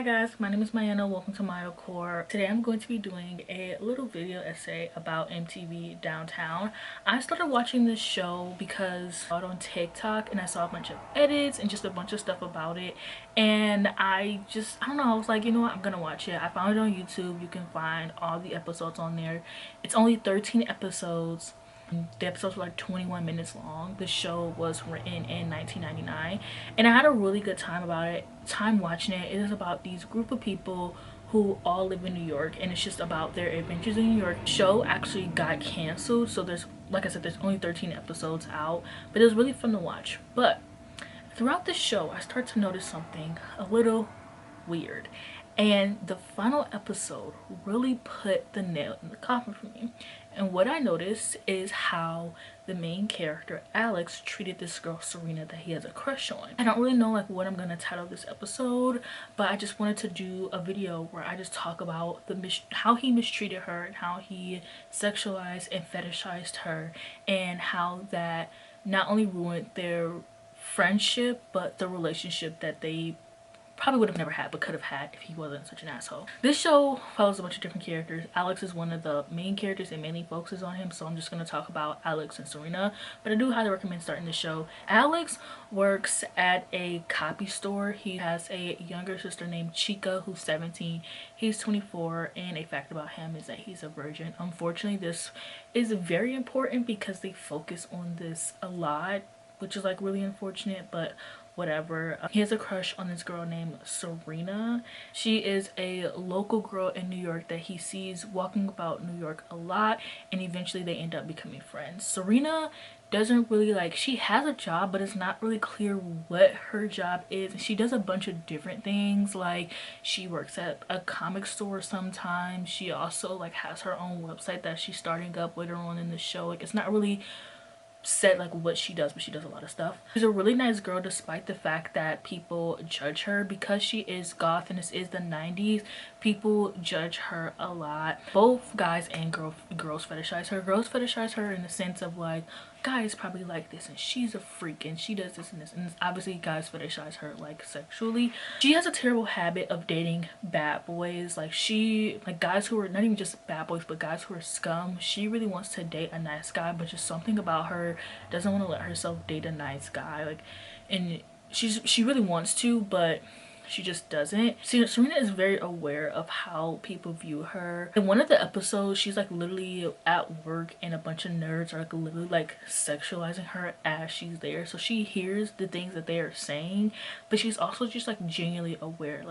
Hi guys, my name is Mayana. Welcome to Maya Core. Today I'm going to be doing a little video essay about MTV Downtown. I started watching this show because I saw it on TikTok and I saw a bunch of edits and just a bunch of stuff about it, and I don't know, I was like, you know what, I'm gonna watch it. I found it on YouTube. You can find all the episodes on there. It's only 13 episodes. The episodes were like 21 minutes long. The show was written in 1999 and I had a really good time watching it. It is about these group of people who all live in New York, and it's just about their adventures in New York. The show actually got canceled, so there's, like I said, there's only 13 episodes out, but it was really fun to watch. But throughout the show I start to notice something a little weird, and the final episode really put the nail in the coffin for me. And what I noticed is how the main character Alex treated this girl Serena that he has a crush on. I don't really know like what I'm gonna title this episode, but I just wanted to do a video where I just talk about how he mistreated her and how he sexualized and fetishized her, and how that not only ruined their friendship but the relationship that they probably would have never had but could have had if he wasn't such an asshole. This show follows a bunch of different characters. Alex is one of the main characters and mainly focuses on him, so I'm just going to talk about Alex and Serena, but I do highly recommend starting the show. Alex works at a copy store. He has a younger sister named Chica who's 17. He's 24, and a fact about him is that he's a virgin. Unfortunately, this is very important because they focus on this a lot, which is like really unfortunate, but whatever. He has a crush on this girl named Serena. She is a local girl in New York that he sees walking about New York a lot, and eventually they end up becoming friends. Serena doesn't really she has a job, but it's not really clear what her job is. She does a bunch of different things, like she works at a comic store sometimes. She also has her own website that she's starting up later on in the show. It's not really said what she does, but she does a lot of stuff. She's a really nice girl despite the fact that people judge her because she is goth and this is the 90s. People judge her a lot. Both guys and girls fetishize her. Girls fetishize her in the sense of guys probably like this and she's a freak and she does this and this, and obviously guys fetishize her sexually. She has a terrible habit of dating bad boys, guys who are not even just bad boys but guys who are scum. She really wants to date a nice guy, but just something about her doesn't want to let herself date a nice guy, and she really wants to, but she just doesn't. See, Serena is very aware of how people view her. In one of the episodes, she's literally at work and a bunch of nerds are literally sexualizing her as she's there. So she hears the things that they are saying, but she's also just genuinely aware.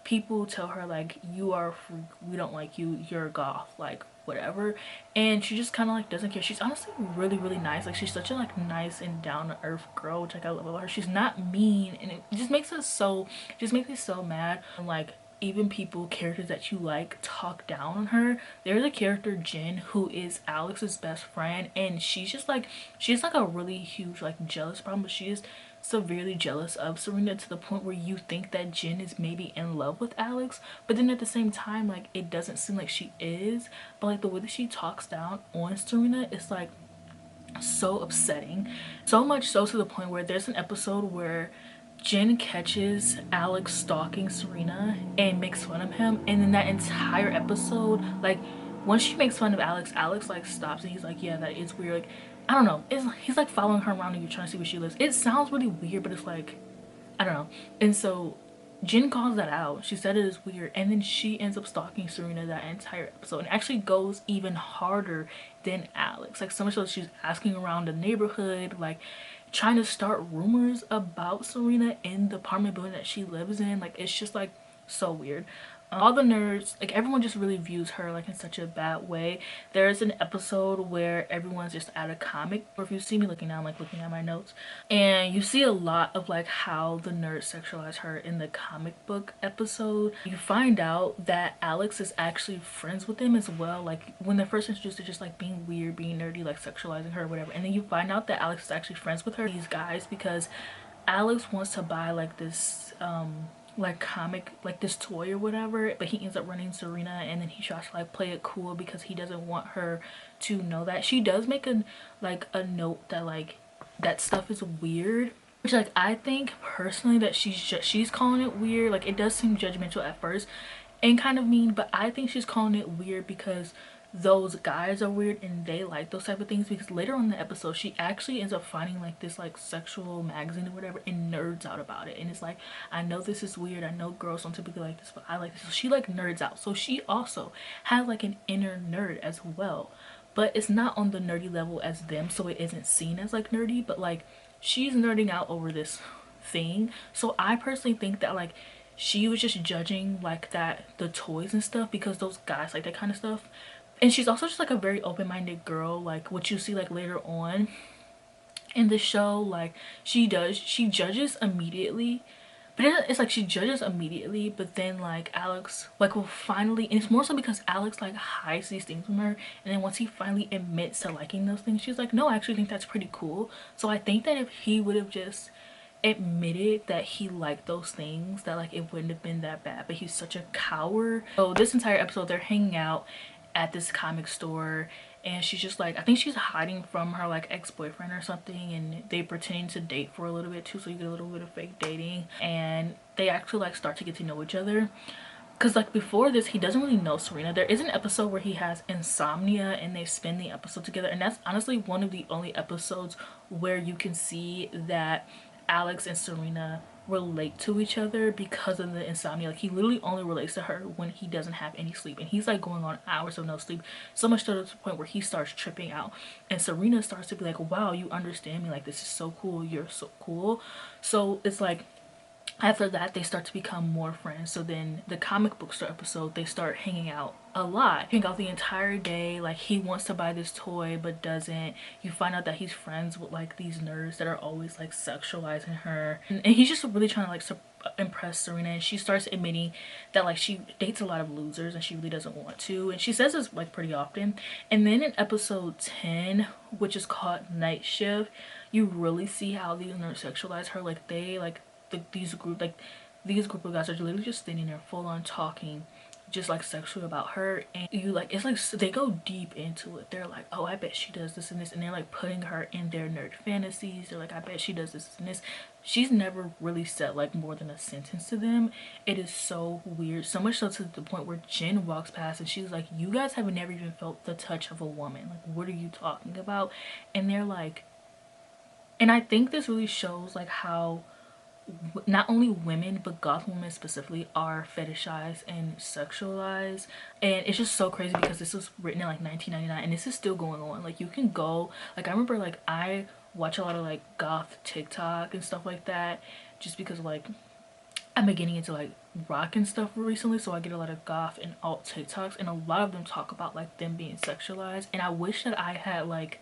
People tell her you are a freak, we don't like you, you're a goth, whatever, and she just kind of doesn't care. She's honestly really nice. She's such a nice and down-to-earth girl, which I love about her. She's not mean, and it just makes me so mad when even characters that you talk down on her. There's a character, Jen, who is Alex's best friend, and she's just she's a really huge jealous problem, but she is severely jealous of Serena to the point where you think that Jen is maybe in love with Alex, but then at the same time it doesn't seem like she is. But the way that she talks down on Serena is so upsetting, so much so to the point where there's an episode where Jen catches Alex stalking Serena and makes fun of him, and then that entire episode, once she makes fun of Alex stops and he's yeah, that is weird. I don't know, he's following her around and you're trying to see where she lives. It sounds really weird, but it's I don't know. And so Jen calls that out. She said it is weird, and then she ends up stalking Serena that entire episode, and actually goes even harder than Alex. So much so she's asking around the neighborhood, trying to start rumors about Serena in the apartment building that she lives in. It's just so weird. All the nerds, everyone just really views her in such a bad way. There's an episode where everyone's just at a comic, or if you see me looking now, I'm looking at my notes, and you see a lot of how the nerds sexualize her in the comic book episode. You find out that Alex is actually friends with them as well. When they're first introduced, they're just being weird, being nerdy, sexualizing her or whatever, and then you find out that Alex is actually friends with these guys, because Alex wants to buy this comic, this toy or whatever, but he ends up running Serena, and then he tries to play it cool because he doesn't want her to know that. She does make a note that that stuff is weird, which like I think personally that she's calling it weird. Like it does seem judgmental at first and kind of mean, but I think she's calling it weird because those guys are weird and they like those type of things. Because later on in the episode she actually ends up finding like this like sexual magazine or whatever and nerds out about it, and it's like, I know this is weird, I know girls don't typically like this, but I like this. So she like nerds out. So she also has like an inner nerd as well, but it's not on the nerdy level as them, so it isn't seen as like nerdy, but like she's nerding out over this thing. So I personally think that like she was just judging like that the toys and stuff because those guys like that kind of stuff. And she's also just like a very open-minded girl, like what you see like later on in the show. Like she judges immediately, but it's like she judges immediately, but then like Alex like will finally, and it's more so because Alex like hides these things from her, and then once he finally admits to liking those things, she's like, no, I actually think that's pretty cool. So I think that if he would have just admitted that he liked those things, that like it wouldn't have been that bad, but he's such a coward. So this entire episode they're hanging out at this comic store, and she's just like, I think she's hiding from her like ex-boyfriend or something, and they pretending to date for a little bit too, so you get a little bit of fake dating, and they actually like start to get to know each other. Because like before this he doesn't really know Serena. There is an episode where he has insomnia and they spend the episode together, and that's honestly one of the only episodes where you can see that Alex and Serena relate to each other because of the insomnia. Like he literally only relates to her when he doesn't have any sleep, and he's like going on hours of no sleep, so much to the point where he starts tripping out, and Serena starts to be like, wow, you understand me, like this is so cool, you're so cool. So it's like after that they start to become more friends. So then the comic book store episode, they start hanging out a lot, hang out the entire day. Like he wants to buy this toy but doesn't. You find out that he's friends with like these nerds that are always like sexualizing her, and he's just really trying to like impress Serena, and she starts admitting that like she dates a lot of losers and she really doesn't want to, and she says this like pretty often. And then in episode 10, which is called Night Shift, you really see how these nerds sexualize her. Like they like these group of guys are literally just standing there full on talking just like sexually about her, and you like, it's like they go deep into it. They're like, oh, I bet she does this and this, and they're like putting her in their nerd fantasies. They're like, I bet she does this and this. She's never really said like more than a sentence to them. It is so weird, so much so to the point where Jen walks past and she's like, you guys have never even felt the touch of a woman, like what are you talking about? And they're like, and I think this really shows like how not only women but goth women specifically are fetishized and sexualized. And it's just so crazy because this was written in like 1999 and this is still going on. Like you can go, like I remember like I watch a lot of like goth TikTok and stuff like that, just because like I've been getting into like rock and stuff recently, so I get a lot of goth and alt TikToks, and a lot of them talk about like them being sexualized. And I wish that I had like,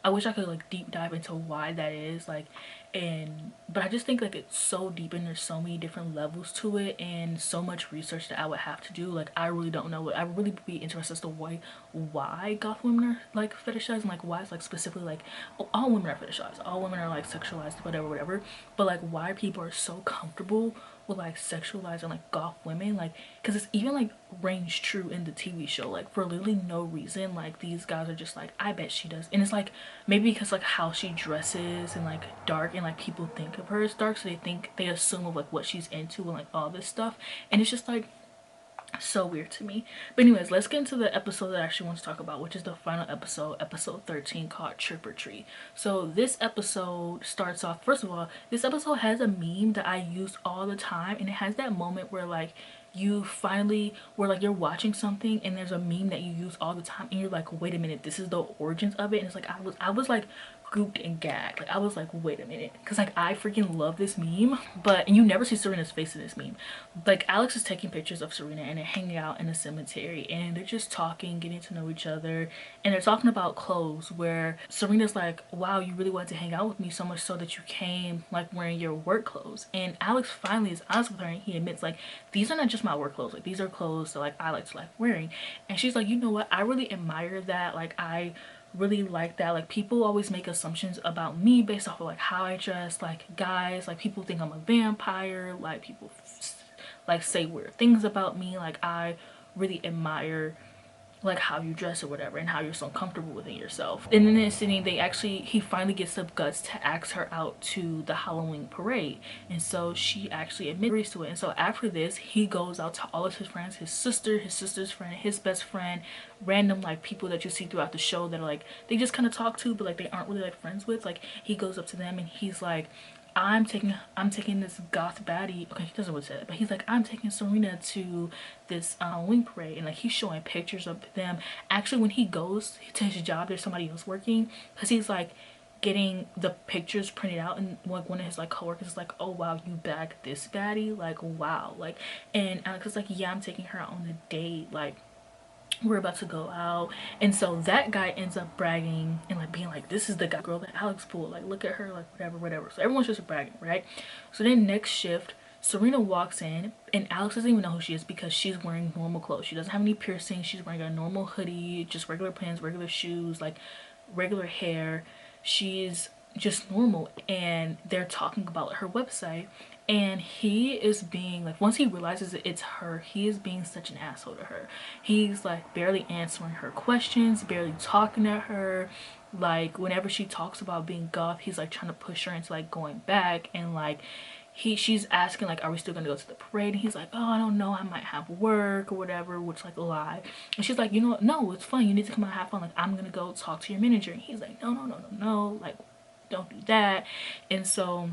I wish I could like deep dive into why that is, like, and but I just think like it's so deep and there's so many different levels to it and so much research that I would have to do. Like I really don't know. I would really be interested as to why goth women are like fetishized, and like why it's like specifically like, oh, all women are fetishized, all women are like sexualized, whatever, but like why people are so comfortable with like sexualizing like goth women. Like because it's even like ranged true in the TV show, like for literally no reason. Like these guys are just like, I bet she does, and it's like maybe because like how she dresses and like dark, and like people think of her as dark, so they assume of like what she's into and like all this stuff, and it's just like so weird to me. But anyways, let's get into the episode that I actually want to talk about, which is the final episode, episode 13, called Trick or Treat. So this episode starts off, first of all, this episode has a meme that I use all the time, and it has that moment where like you finally, where like you're watching something and there's a meme that you use all the time and you're like, wait a minute, this is the origins of it. And it's like I was like gooped and gagged. Like I was like, wait a minute, because like I freaking love this meme. But and you never see Serena's face in this meme. Like Alex is taking pictures of Serena and they're hanging out in a cemetery and they're just talking, getting to know each other, and they're talking about clothes, where Serena's like, wow, you really wanted to hang out with me so much so that you came like wearing your work clothes. And Alex finally is honest with her and he admits like, these are not just my work clothes, like these are clothes that like I like to like wearing. And she's like, you know what, I really admire that. Like I really like that. Like people always make assumptions about me based off of like how I dress. Like guys, like people think I'm a vampire, like people like say weird things about me. Like I really admire like how you dress or whatever, and how you're so comfortable within yourself. And in this scene, he finally gets the guts to ask her out to the Halloween parade, and so she actually admits to it. And so after this, he goes out to all of his friends, his sister, his sister's friend, his best friend, random like people that you see throughout the show that are like they just kind of talk to but like they aren't really like friends with. Like he goes up to them and he's like, I'm taking this goth baddie. Okay, he doesn't really say that, but he's like, I'm taking Serena to this wing parade, and like he's showing pictures of them. Actually, when he goes to his job, there's somebody else working, because he's like getting the pictures printed out, and like one of his like coworkers is like, oh wow, you bagged this baddie, like wow, like. And Alex is like, yeah, I'm taking her out on a date, like we're about to go out. And so that guy ends up bragging and like being like, this is the girl that Alex pulled, like look at her, like whatever. So everyone's just bragging, right? So then next shift, Serena walks in and Alex doesn't even know who she is because she's wearing normal clothes. She doesn't have any piercings. She's wearing a normal hoodie, just regular pants, regular shoes, like regular hair. She's just normal, and they're talking about her website, and he is being like, once he realizes that it's her, he is being such an asshole to her. He's like barely answering her questions, barely talking to her. Like whenever she talks about being goth, he's like trying to push her into like going back, and like she's asking like, are we still gonna go to the parade? And he's like, oh, I don't know, I might have work or whatever, which like a lie. And she's like, you know what, no, it's fun, you need to come out and have fun, like I'm gonna go talk to your manager. And he's like, no, like don't do that. And so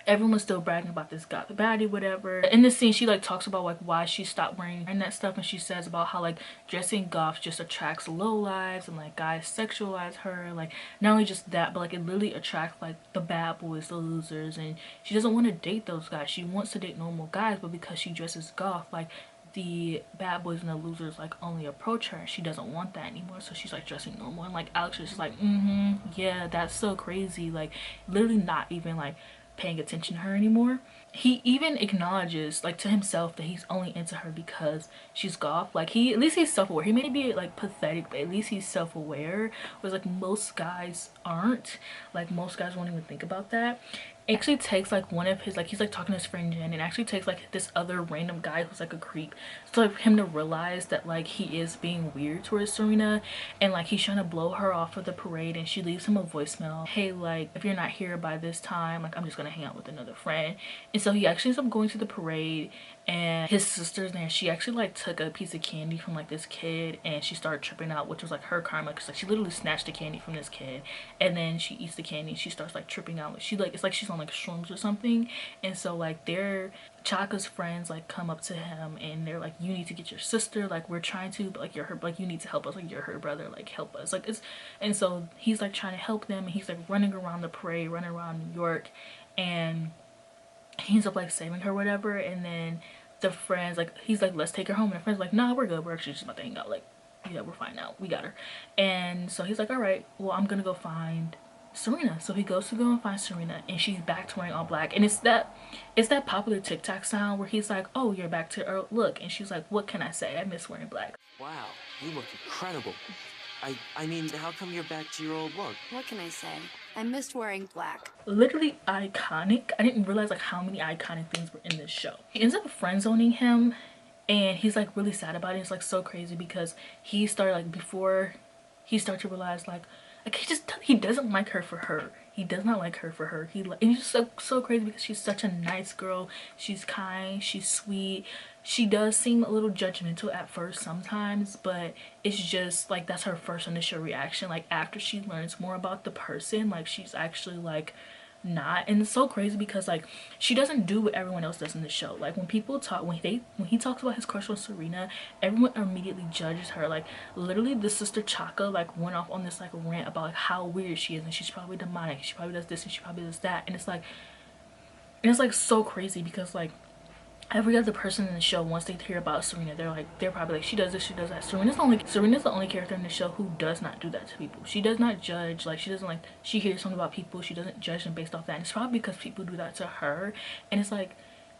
everyone's still bragging about this goth baddie, whatever. In this scene, she like talks about like why she stopped wearing that stuff, and she says about how like dressing goth just attracts lowlives and like guys sexualize her. Like not only just that, but like it literally attracts like the bad boys, the losers, and she doesn't want to date those guys. She wants to date normal guys, but because she dresses goth, like the bad boys and the losers like only approach her. She doesn't want that anymore, so she's like dressing normal. And like Alex is just like, yeah, that's so crazy. Like literally not even like paying attention to her anymore. He even acknowledges like to himself that he's only into her because she's goth. Like at least he's self-aware. He may be like pathetic, but at least he's self-aware, whereas like most guys aren't. Like most guys won't even think about that. It actually takes like one of his, like he's like talking to his friend Jen, and it actually takes like this other random guy who's like a creep, so like him to realize that like he is being weird towards Serena, and like he's trying to blow her off of the parade, and she leaves him a voicemail, hey, like if you're not here by this time, like I'm just gonna hang out with another friend. And so he actually ends up going to the parade, and his sister's there. She actually like took a piece of candy from like this kid, and she started tripping out, which was like her karma, because like she literally snatched the candy from this kid, and then she eats the candy and she starts like tripping out. She like, it's like she's on like shrooms or something. And so like Chaka's friends like come up to him and they're like, you need to get your sister, like we're trying to, but like you're her, like you need to help us, like you're her brother, like help us, like it's. And so he's like trying to help them, and he's like running around the parade, running around New York, and he ends up like saving her, whatever. And then the friends like, he's like, let's take her home, and the friends like, nah, we're good, we're actually just about to hang out, like yeah, we're fine now, we got her. And so he's like, all right, well I'm gonna go find Serena. So he goes to go and find Serena, and she's back to wearing all black. And it's that popular TikTok sound where he's like, oh, you're back to her look, and she's like, what can I say, I miss wearing black. Wow, you look incredible. I mean, how come you're back to your old look? What can I say? I missed wearing black. Literally iconic. I didn't realize like how many iconic things were in this show. He ends up friend zoning him, and he's like really sad about it. It's like so crazy because he started like, before he started to realize like he doesn't like her for her. He does not like her for her. And it's just so crazy because she's such a nice girl. She's kind, she's sweet. She does seem a little judgmental at first sometimes, but it's just like that's her first initial reaction. Like after she learns more about the person, like she's actually like not. And it's so crazy because like she doesn't do what everyone else does in the show. Like when people talk, when he talks about his crush on Serena, everyone immediately judges her. Like literally the sister Chaka like went off on this like rant about like how weird she is, and she's probably demonic, she probably does this and she probably does that. And it's like so crazy because like every other person in the show, once they hear about Serena, they're probably like, she does this, she does that. Serena's the only character in the show who does not do that to people. She does not judge. Like she doesn't, like, she hears something about people, she doesn't judge them based off that. And it's probably because people do that to her. And it's like,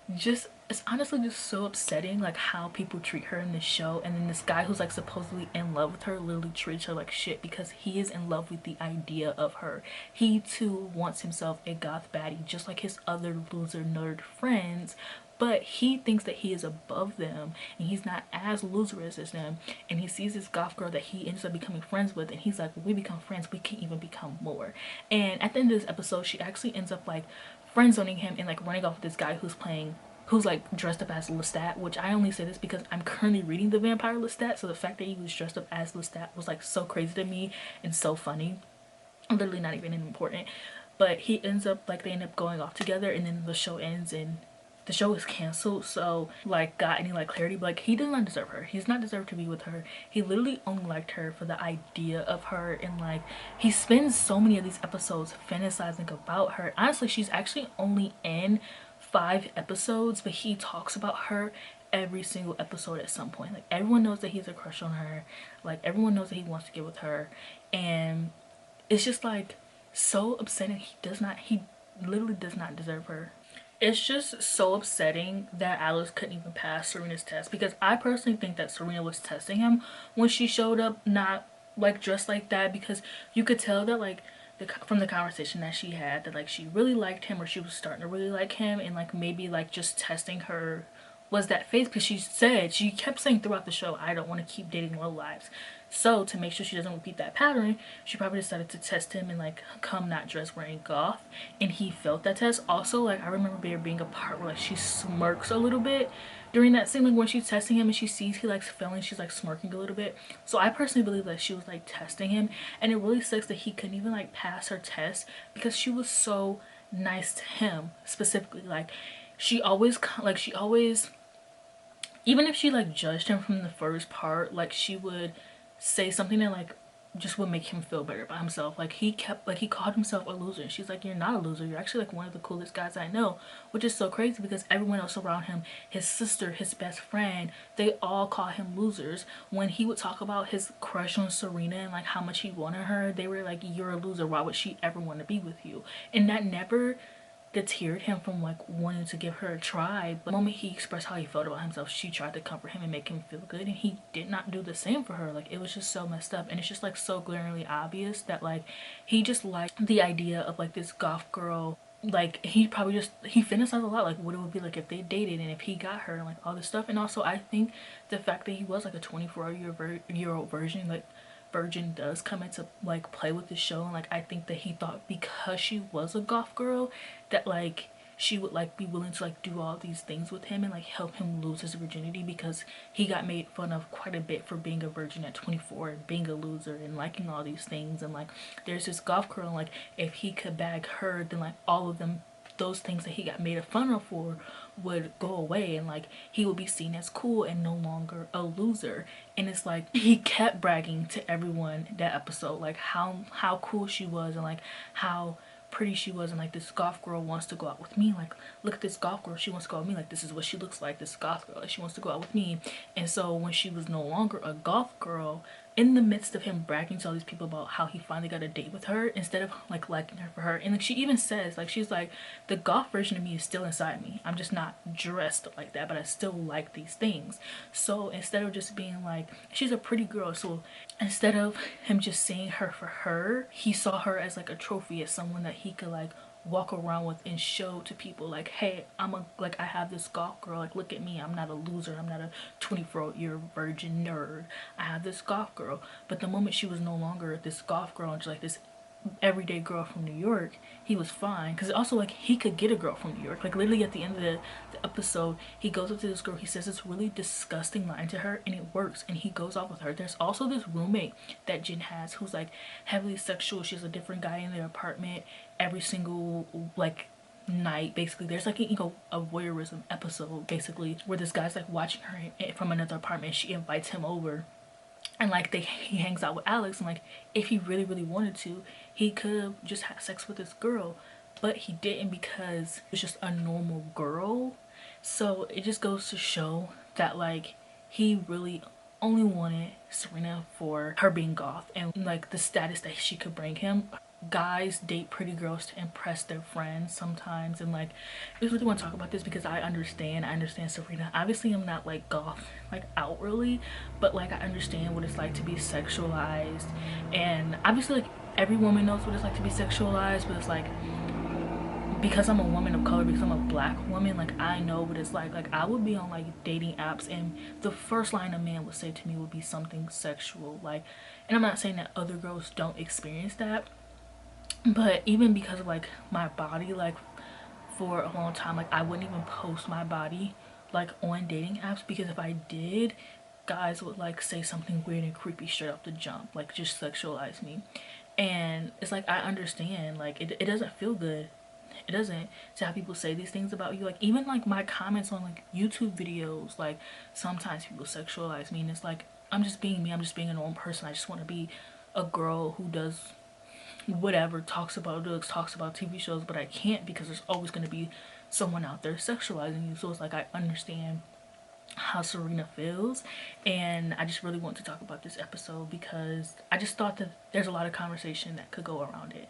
it's honestly just so upsetting like how people treat her in this show. And then this guy who's like supposedly in love with her literally treats her like shit because he is in love with the idea of her. He too wants himself a goth baddie just like his other loser nerd friends, but he thinks that he is above them and he's not as loserous as them. And he sees this goth girl that he ends up becoming friends with, and he's like, when we become friends, we can even become more. And at the end of this episode, she actually ends up like friend zoning him and like running off with this guy who's like dressed up as Lestat, which I only say this because I'm currently reading the Vampire Lestat, so the fact that he was dressed up as Lestat was like so crazy to me and so funny. Literally not even important. But he ends up like, they end up going off together, and then the show ends and the show is canceled. So like, got any like clarity, but like, he does not deserve her. He's not deserved to be with her. He literally only liked her for the idea of her, and like, he spends so many of these episodes fantasizing about her. Honestly, she's actually only in 5 episodes, but he talks about her every single episode at some point. Like, everyone knows that he's a crush on her, like everyone knows that he wants to get with her, and it's just like so upsetting. He literally does not deserve her. It's just so upsetting that Alex couldn't even pass Serena's test, because I personally think that Serena was testing him when she showed up not like dressed like that, because you could tell that like from the conversation that she had that like she really liked him, or she was starting to really like him, and like maybe like just testing her was that phase, because she kept saying throughout the show, I don't want to keep dating low lives. So to make sure she doesn't repeat that pattern, she probably decided to test him and like come not dressed wearing goth, and he felt that test. Also, like, I remember there being a part where like she smirks a little bit during that scene, like when she's testing him and she sees he likes failing, she's like smirking a little bit. So I personally believe that she was like testing him, and it really sucks that he couldn't even like pass her test, because she was so nice to him specifically. Like, she always even if she like judged him from the first part, like she would say something that like just would make him feel better about himself. Like, he called himself a loser, and she's like, you're not a loser, you're actually like one of the coolest guys I know, which is so crazy because everyone else around him, his sister, his best friend, they all call him losers. When he would talk about his crush on Serena and like how much he wanted her, they were like, you're a loser, why would she ever want to be with you? And that never deterred him from like wanting to give her a try. But the moment he expressed how he felt about himself, she tried to comfort him and make him feel good, and he did not do the same for her. Like, it was just so messed up, and it's just like so glaringly obvious that like he just liked the idea of like this goth girl. Like, he fantasized a lot like what it would be like if they dated and if he got her and like all this stuff. And also, I think the fact that he was like a 24-year-old virgin does come into like play with the show. And like, I think that he thought because she was a goth girl that like she would like be willing to like do all these things with him and like help him lose his virginity, because he got made fun of quite a bit for being a virgin at 24 and being a loser and liking all these things. And like, there's this goth girl, and like if he could bag her, then like all of them, those things that he got made fun of for, would go away, and like he would be seen as cool and no longer a loser. And it's like, he kept bragging to everyone that episode like how cool she was and like how pretty she was, and like, this goth girl wants to go out with me, like look at this goth girl, she wants to go out with me, like this is what she looks like, this goth girl, like, she wants to go out with me. And so when she was no longer a goth girl, in the midst of him bragging to all these people about how he finally got a date with her, instead of like liking her for her, and like she even says, like, she's like, the goth version of me is still inside me, I'm just not dressed like that, but I still like these things. So instead of just being like, she's a pretty girl, so instead of him just seeing her for her, he saw her as like a trophy, as someone that he could like walk around with and show to people like, hey, I have this goth girl, like look at me, I'm not a loser, I'm not a 24-year virgin nerd, I have this goth girl. But the moment she was no longer this goth girl and just like this everyday girl from New York, he was fine. Because also, like, he could get a girl from New York. Like, literally at the end of the episode, he goes up to this girl, he says this really disgusting line to her, and it works, and he goes off with her. There's also this roommate that Jen has who's like heavily sexual. She's a different guy in their apartment every single like night. Basically, there's like a voyeurism episode basically where this guy's like watching her from another apartment. She invites him over, and like he hangs out with Alex, and like if he really wanted to, he could have just had sex with this girl, but he didn't because it was just a normal girl. So it just goes to show that like he really only wanted Serena for her being goth and like the status that she could bring him. Guys date pretty girls to impress their friends sometimes, and like I just really want to talk about this because I understand Serena. Obviously I'm not like goth like outwardly, but like I understand what it's like to be sexualized, and obviously like every woman knows what it's like to be sexualized, but it's like because I'm a woman of color, because I'm a black woman, like I know what it's like I would be on like dating apps and the first line a man would say to me would be something sexual, like, and I'm not saying that other girls don't experience that, but even because of like my body, like for a long time, like I wouldn't even post my body like on dating apps, because if I did, guys would like say something weird and creepy straight off the jump, like just sexualize me. And it's like I understand, like it doesn't feel good, it doesn't, to have people say these things about you. Like even like my comments on like YouTube videos, like sometimes people sexualize me, and it's like I'm just being me, I'm just being a normal person, I just want to be a girl who does whatever, talks about drugs, talks about TV shows, but I can't because there's always going to be someone out there sexualizing you. So it's like I understand how Serena feels, and I just really want to talk about this episode because I just thought that there's a lot of conversation that could go around it.